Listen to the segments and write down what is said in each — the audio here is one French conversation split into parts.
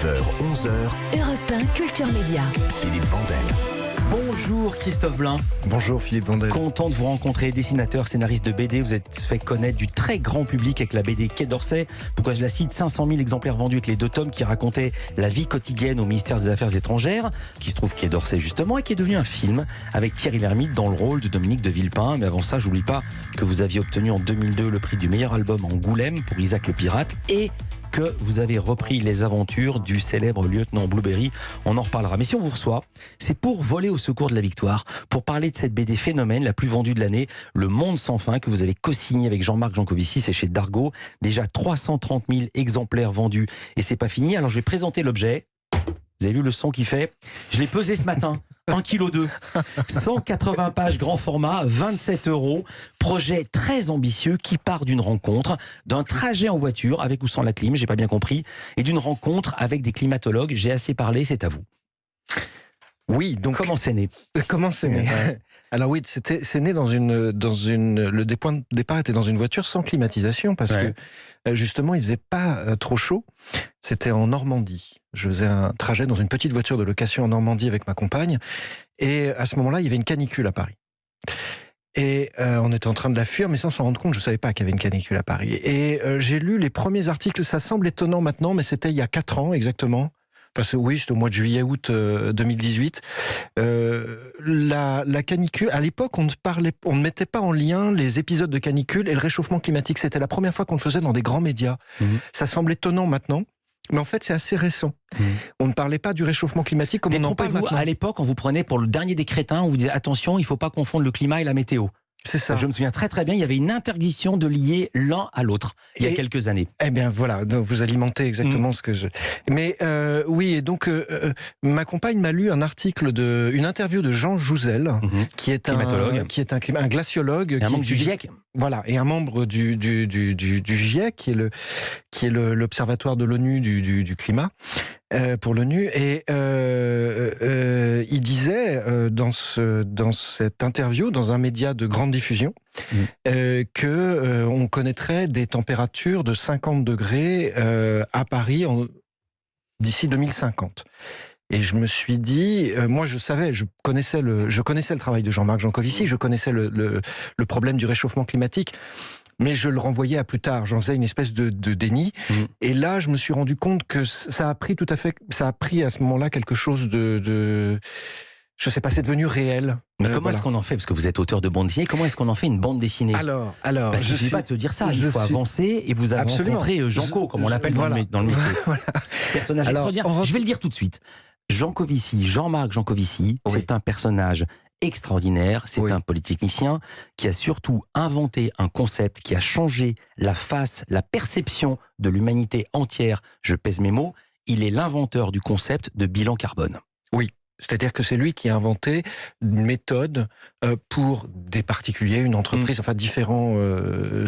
9h, 11h, Europe 1 Culture Média. Philippe Vandel. Bonjour Christophe Blain. Bonjour Philippe Vandel. Content de vous rencontrer, dessinateur, scénariste de BD. Vous êtes fait connaître du très grand public avec la BD Quai d'Orsay. Pourquoi je la cite? 500 000 exemplaires vendus avec les 2 tomes qui racontaient la vie quotidienne au ministère des Affaires étrangères, qui se trouve Quai d'Orsay justement, et qui est devenu un film avec Thierry Lhermitte dans le rôle de Dominique de Villepin. Mais avant ça, j'oublie pas que vous aviez obtenu en 2002 le prix du meilleur album en Angoulême pour Isaac le Pirate et que vous avez repris les aventures du célèbre lieutenant Blueberry. On en reparlera. Mais si on vous reçoit, c'est pour voler au secours de la victoire, pour parler de cette BD phénomène, la plus vendue de l'année, Le Monde sans fin, que vous avez co-signé avec Jean-Marc Jancovici, c'est chez Dargaud. Déjà 330 000 exemplaires vendus et c'est pas fini. Alors je vais présenter l'objet. Vous avez vu le son qu'il fait? Je l'ai pesé ce matin. 1,2 kg. 180 pages grand format, 27 €. Projet très ambitieux qui part d'une rencontre, d'un trajet en voiture avec ou sans la clim, j'ai pas bien compris, et d'une rencontre avec des climatologues. J'ai assez parlé, c'est à vous. Oui, donc comment c'est né? Comment c'est né? Alors oui, c'est né le point de départ était dans une voiture sans climatisation parce que justement il faisait pas trop chaud. C'était en Normandie. Je faisais un trajet dans une petite voiture de location en Normandie avec ma compagne et à ce moment-là il y avait une canicule à Paris. Et on était en train de la fuir, mais sans s'en rendre compte, je ne savais pas qu'il y avait une canicule à Paris. Et j'ai lu les premiers articles, ça semble étonnant maintenant, mais c'était il y a 4 ans exactement. Enfin, oui, c'était au mois de juillet-août 2018. La canicule, à l'époque, on ne mettait pas en lien les épisodes de canicule et le réchauffement climatique. C'était la première fois qu'on le faisait dans des grands médias. Ça semble étonnant maintenant. Mais en fait, c'est assez récent. On ne parlait pas du réchauffement climatique comme on en parle maintenant. À l'époque, on vous prenait pour le dernier des crétins, on vous disait attention, il ne faut pas confondre le climat et la météo. C'est ça. Je me souviens très très bien, il y avait une interdiction de lier l'un à l'autre il y a quelques années. Eh bien voilà, donc vous alimentez exactement ce que je... Mais oui, et donc ma compagne m'a lu un article, une interview de Jean Jouzel, qui est un glaciologue. Un membre du GIEC. Voilà, et un membre du GIEC, qui est l'Observatoire de l'ONU du climat. Pour l'ONU, et il disait dans cette interview, dans un média de grande diffusion, qu'on connaîtrait des températures de 50 degrés à Paris d'ici 2050. Et je me suis dit, moi je connaissais le travail de Jean-Marc Jancovici, je connaissais le problème du réchauffement climatique, mais je le renvoyais à plus tard. J'en faisais une espèce de déni. Et là, je me suis rendu compte que ça a pris à ce moment-là quelque chose de je sais pas, c'est devenu réel. Mais comment est-ce qu'on en fait? Parce que vous êtes auteur de bande dessinée, comment est-ce qu'on en fait une bande dessinée? Alors, parce qu'il ne suffit pas de se dire ça, il faut avancer, et vous avez rencontré Janco, comme on l'appelle dans le métier. Personnage extraordinaire. Je vais le dire tout de suite. Jancovici, Jean-Marc Jancovici, c'est un personnage extraordinaire, c'est un polytechnicien qui a surtout inventé un concept qui a changé la face, la perception de l'humanité entière. Je pèse mes mots, il est l'inventeur du concept de bilan carbone. Oui. C'est-à-dire que c'est lui qui a inventé une méthode pour des particuliers, une entreprise, enfin différents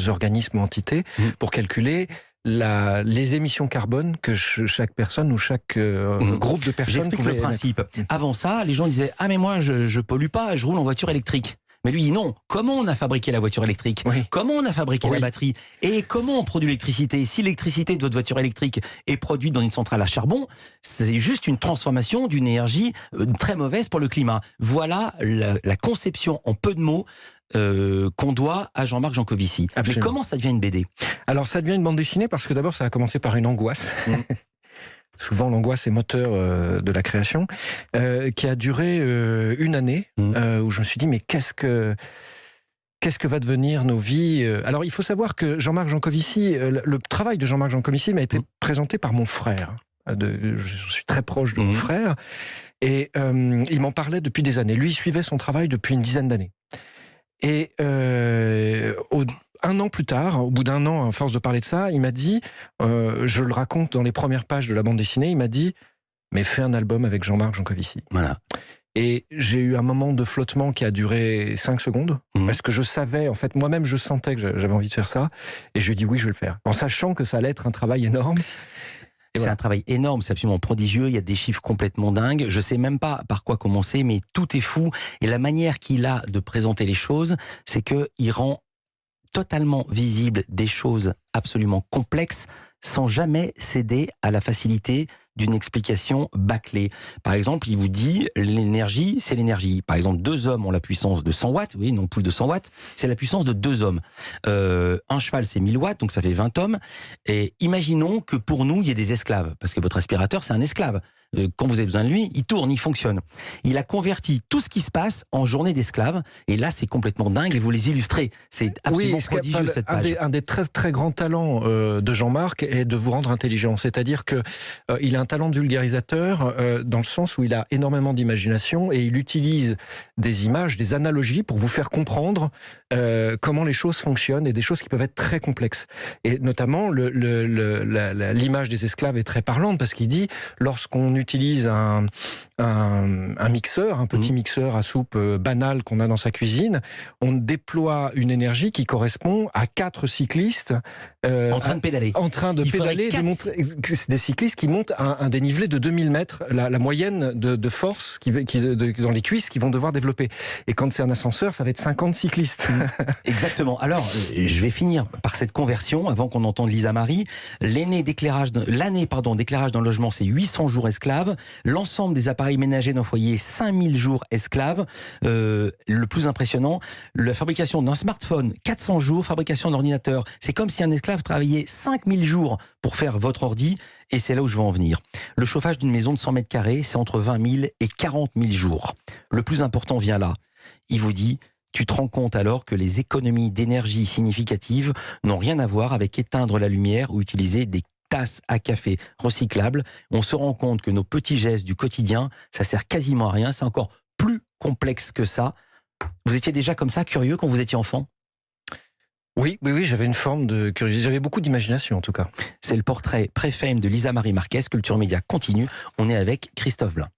organismes ou entités, pour calculer les émissions carbone que chaque personne ou chaque groupe de personnes J'explique pouvait le principe. Avant ça, les gens disaient « Ah mais moi je pollue pas, je roule en voiture électrique ». Mais lui, non. Comment on a fabriqué la voiture électrique? Comment on a fabriqué la batterie? Et comment on produit l'électricité? Si l'électricité de votre voiture électrique est produite dans une centrale à charbon, c'est juste une transformation d'une énergie très mauvaise pour le climat. Voilà la conception en peu de mots qu'on doit à Jean-Marc Jancovici. Mais comment ça devient une BD? Alors ça devient une bande dessinée parce que d'abord ça a commencé par une angoisse. Souvent, l'angoisse est moteur de la création, qui a duré une année, où je me suis dit, mais qu'est-ce que va devenir nos vies? Alors, il faut savoir que Jean-Marc Jancovici, le travail de Jean-Marc Jancovici m'a été présenté par mon frère. Je suis très proche de mon frère, et il m'en parlait depuis des années. Lui, il suivait son travail depuis une dizaine d'années. Et un an plus tard, au bout d'un an, à force de parler de ça, il m'a dit, je le raconte dans les premières pages de la bande dessinée, il m'a dit, mais fais un album avec Jean-Marc Jancovici. Voilà. Et j'ai eu un moment de flottement qui a duré 5 secondes, parce que je savais, en fait, moi-même, je sentais que j'avais envie de faire ça, et je lui ai dit oui, je vais le faire, en sachant que ça allait être un travail énorme. C'est un travail énorme, c'est absolument prodigieux, il y a des chiffres complètement dingues, je sais même pas par quoi commencer, mais tout est fou, et la manière qu'il a de présenter les choses, c'est qu'il rend totalement visible des choses absolument complexes sans jamais céder à la facilité d'une explication bâclée. Par exemple, il vous dit l'énergie, c'est l'énergie. Par exemple, 2 hommes ont la puissance de 100 watts, oui, non plus de 100 watts, c'est la puissance de 2 hommes. Un cheval, c'est 1000 watts, donc ça fait 20 hommes. Et imaginons que pour nous, il y ait des esclaves, parce que votre aspirateur, c'est un esclave. Quand vous avez besoin de lui, il tourne, il fonctionne. Il a converti tout ce qui se passe en journée d'esclaves, et là, c'est complètement dingue, et vous les illustrez. C'est absolument prodigieux, cette page. Un des très, très grands talents de Jean-Marc est de vous rendre intelligent. C'est-à-dire que il a un talent de vulgarisateur dans le sens où il a énormément d'imagination et il utilise des images, des analogies pour vous faire comprendre comment les choses fonctionnent et des choses qui peuvent être très complexes. Et notamment, l'image des esclaves est très parlante parce qu'il dit, lorsqu'on utilise un mixeur, un petit mixeur à soupe banal qu'on a dans sa cuisine, on déploie une énergie qui correspond à 4 cyclistes en train de pédaler. En train de pédaler, des cyclistes qui montent un dénivelé de 2000 mètres, la moyenne de force dans les cuisses qu'ils vont devoir développer. Et quand c'est un ascenseur, ça va être 50 cyclistes. Exactement. Alors, je vais finir par cette conversion, avant qu'on entende Lisa Marie. L'année d'éclairage d'un logement, c'est 800 jours esclaves. L'ensemble des appareils ménagers d'un foyer, 5000 jours esclaves. Le plus impressionnant, la fabrication d'un smartphone, 400 jours. Fabrication d'un ordinateur, c'est comme si un esclave travaillait 5000 jours pour faire votre ordi. Et c'est là où je veux en venir. Le chauffage d'une maison de 100 mètres carrés, c'est entre 20 000 et 40 000 jours. Le plus important vient là. Il vous dit, tu te rends compte alors que les économies d'énergie significatives n'ont rien à voir avec éteindre la lumière ou utiliser des tasses à café recyclables. On se rend compte que nos petits gestes du quotidien, ça sert quasiment à rien. C'est encore plus complexe que ça. Vous étiez déjà comme ça, curieux, quand vous étiez enfant ? Oui, j'avais une forme de curiosité, j'avais beaucoup d'imagination en tout cas. C'est le portrait pré-fame de Lisa Marie Marquez, Culture Média continue. On est avec Christophe Blain.